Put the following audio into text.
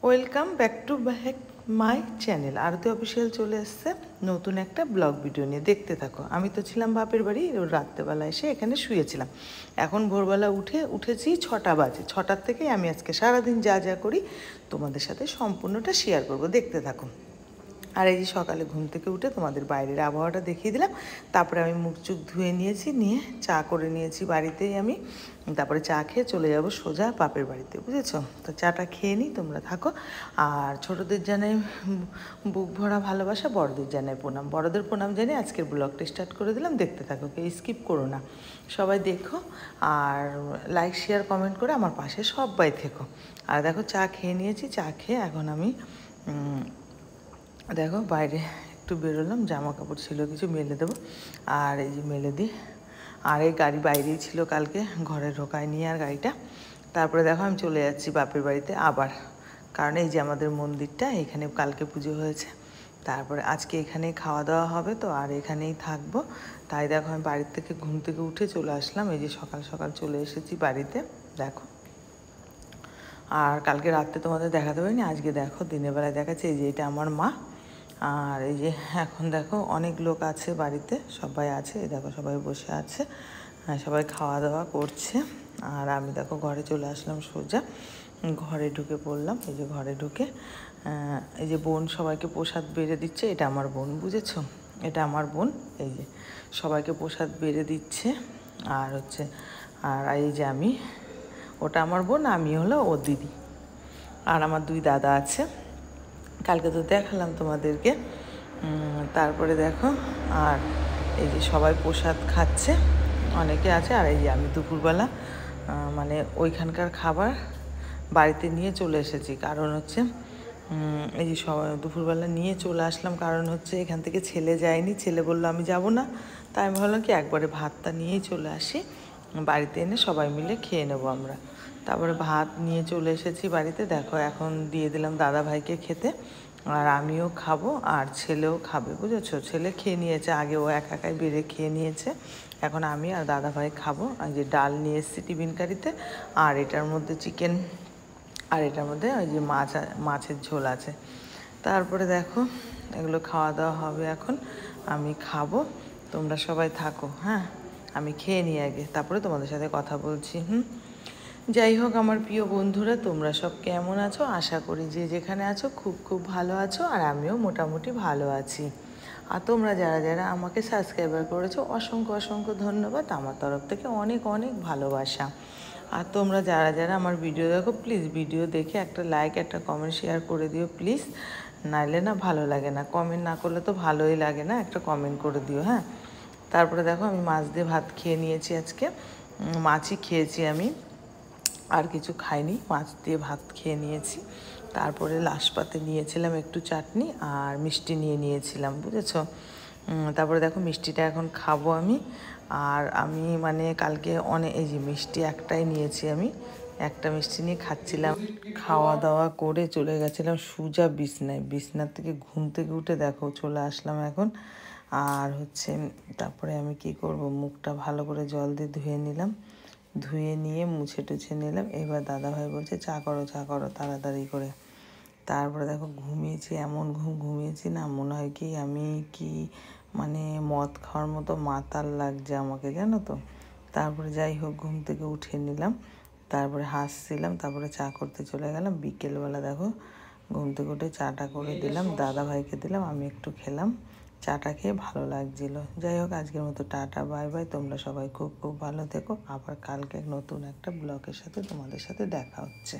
Welcome back to my channel. Aarti official চলে এসছে নতুন একটা ব্লগ ভিডিও নিয়ে, দেখতে থাকো। আমি তো ছিলাম বাপের বাড়ি, রাত্রেবেলা এসে এখানে শুয়েছিলাম। এখন ভোরবেলা উঠেছি 6টা বাজে। 6টার থেকেই আমি আজকে সারাদিন যা যা করি তোমাদের সাথে সম্পূর্ণটা শেয়ার করব, দেখতে থাকো। আর এই যে সকালে ঘুম থেকে উঠে তোমাদের বাইরের আবহাওয়াটা দেখিয়ে দিলাম। তারপরে আমি মুখ চুখ ধুয়ে নিয়েছি, নিয়ে চা করে নিয়েছি বাড়িতেই আমি। তারপরে চা খেয়ে চলে যাব সোজা বাপের বাড়িতে, বুঝেছো? তো চাটা খেয়ে নিই, তোমরা থাকো। আর ছোটোদের জানাই বুক ভরা ভালোবাসা, বড়দের জানাই প্রণাম। বড়দের প্রণাম জানিয়ে আজকের ব্লগটা স্টার্ট করে দিলাম, দেখতে থাকো, কেউ স্কিপ করো না, সবাই দেখো। আর লাইক শেয়ার কমেন্ট করে আমার পাশে সবাই থেকো। আর দেখো চা খেয়ে নিয়েছি, চা খেয়ে এখন আমি দেখো বাইরে একটু বেরোলাম, জামা কাপড় ছিল কিছু মেলে দেবো। আর এই যে মেলে দিই। আর এই গাড়ি বাইরেই ছিল কালকে, ঘরে ঢোকায় নিয়ে আর গাড়িটা। তারপরে দেখো আমি চলে যাচ্ছি বাপের বাড়িতে আবার, কারণ এই যে আমাদের মন্দিরটা, এখানে কালকে পুজো হয়েছে। তারপরে আজকে এখানেই খাওয়া দাওয়া হবে, তো আর এখানেই থাকবো। তাই দেখো আমি বাড়ির থেকে ঘুম থেকে উঠে চলে আসলাম, এই যে সকাল সকাল চলে এসেছি বাড়িতে, দেখো। আর কালকে রাত্রে তোমাদের দেখাতে পারিনি, আজকে দেখো দিনের বেলায় দেখাচ্ছে। এই যে এটা আমার মা। আর এই যে এখন দেখো অনেক লোক আছে বাড়িতে, সবাই আছে, এই দেখো সবাই বসে আছে, সবাই খাওয়া দাওয়া করছে। আর আমি দেখো ঘরে চলে আসলাম সোজা, ঘরে ঢুকে পড়লাম। এই যে ঘরে ঢুকে এই যে বোন সবাইকে প্রসাদ বেড়ে দিচ্ছে, এটা আমার বোন, বুঝেছো? এটা আমার বোন, এই যে সবাইকে প্রসাদ বেড়ে দিচ্ছে। আর হচ্ছে, আর এই যে আমি, ওটা আমার বোন, আমি হলো ও দিদি। আর আমার 2 দাদা আছে, কালকে তো দেখালাম তোমাদেরকে। তারপরে দেখো, আর এই যে সবাই প্রসাদ খাচ্ছে, অনেকে আছে। আর এই যে আমি দুপুরবেলা মানে ওইখানকার খাবার বাড়িতে নিয়ে চলে এসেছি, কারণ হচ্ছে এই যে সবাই দুপুরবেলা নিয়ে চলে আসলাম, কারণ হচ্ছে এখান থেকে ছেলে যায়নি, ছেলে বললো আমি যাব না। তাই আমি ভাবলাম কি একবারে ভাতটা নিয়েই চলে আসি, বাড়িতে এনে সবাই মিলে খেয়ে নেবো আমরা। তারপরে ভাত নিয়ে চলে এসেছি বাড়িতে, দেখো এখন দিয়ে দিলাম দাদা ভাইকে খেতে। আর আমিও খাবো, আর ছেলেও খাবে, বুঝেছো? ছেলে খেয়ে নিয়েছে আগে, ও একাই বেড়ে খেয়ে নিয়েছে। এখন আমি আর দাদা ভাই খাবো। আর যে ডাল নিয়ে এসেছি টিফিন কারিতে, আর এটার মধ্যে চিকেন, আর এটার মধ্যে ওই যে মাছের ঝোল আছে। তারপরে দেখো এগুলো খাওয়া দাওয়া হবে এখন, আমি খাবো, তোমরা সবাই থাকো। হ্যাঁ, আমি খেয়ে নিই আগে, তারপরে তোমাদের সাথে কথা বলছি। যাই হোক আমার প্রিয় বন্ধুরা, তোমরা সব কেমন আছো? আশা করি যে যেখানে আছো খুব খুব ভালো আছো, আর আমিও মোটামুটি ভালো আছি। আর তোমরা যারা যারা আমাকে সাবস্ক্রাইবার করেছো, অসংখ্য অসংখ্য ধন্যবাদ, আমার তরফ থেকে অনেক অনেক ভালোবাসা। আর তোমরা যারা যারা আমার ভিডিও দেখো, প্লিজ ভিডিও দেখে একটা লাইক, একটা কমেন্ট, শেয়ার করে দিও প্লিজ, নাইলে না ভালো লাগে না, কমেন্ট না করলে তো ভালোই লাগে না, একটা কমেন্ট করে দিও। হ্যাঁ, তারপরে দেখো আমি মাছ দিয়ে ভাত খেয়ে নিয়েছি আজকে, মাছই খেয়েছি আমি, আর কিছু খাইনি, মাছ দিয়ে ভাত খেয়ে নিয়েছি। তারপরে লাস্ট পাতে নিয়েছিলাম একটু চাটনি, আর মিষ্টি নিয়ে নিয়েছিলাম, বুঝেছো? তারপরে দেখো মিষ্টিটা এখন খাবো আমি। আর আমি মানে কালকে এই যে মিষ্টি একটাই নিয়েছি আমি, একটা মিষ্টি নিয়ে খাচ্ছিলাম। খাওয়া দাওয়া করে চলে গেছিলাম সুজা বিছনায়, বিছনার থেকে ঘুম থেকে উঠে দেখো চলে আসলাম এখন। আর হচ্ছে তারপরে আমি কি করব, মুখটা ভালো করে জল দিয়ে ধুয়ে নিলাম, ধুয়ে নিয়ে মুছে টুছে নিলাম। এবার দাদাভাই বলছে চা করো চা করো তাড়াতাড়ি করে। তারপরে দেখো ঘুমিয়েছি, এমন ঘুমিয়েছি না, মনে হয় কি আমি কি মানে মদ খাওয়ার মতো মাতাল লাগছে আমাকে, জানো তো। তারপরে যাই হোক ঘুম থেকে উঠে নিলাম, তারপরে হাসছিলাম, তারপরে চা করতে চলে গেলাম। বিকেলবেলা দেখো ঘুম থেকে উঠে চাটা করে দিলাম, দাদাভাইকে দিলাম, আমি একটু খেলাম। চাটা খেয়ে ভালো লাগছিল। যাই হোক আজকের মতো টাটা, বাই বাই। তোমরা সবাই খুব খুব ভালো থেকো। আবার কালকে নতুন একটা ব্লগের সাথে তোমাদের সাথে দেখা হচ্ছে।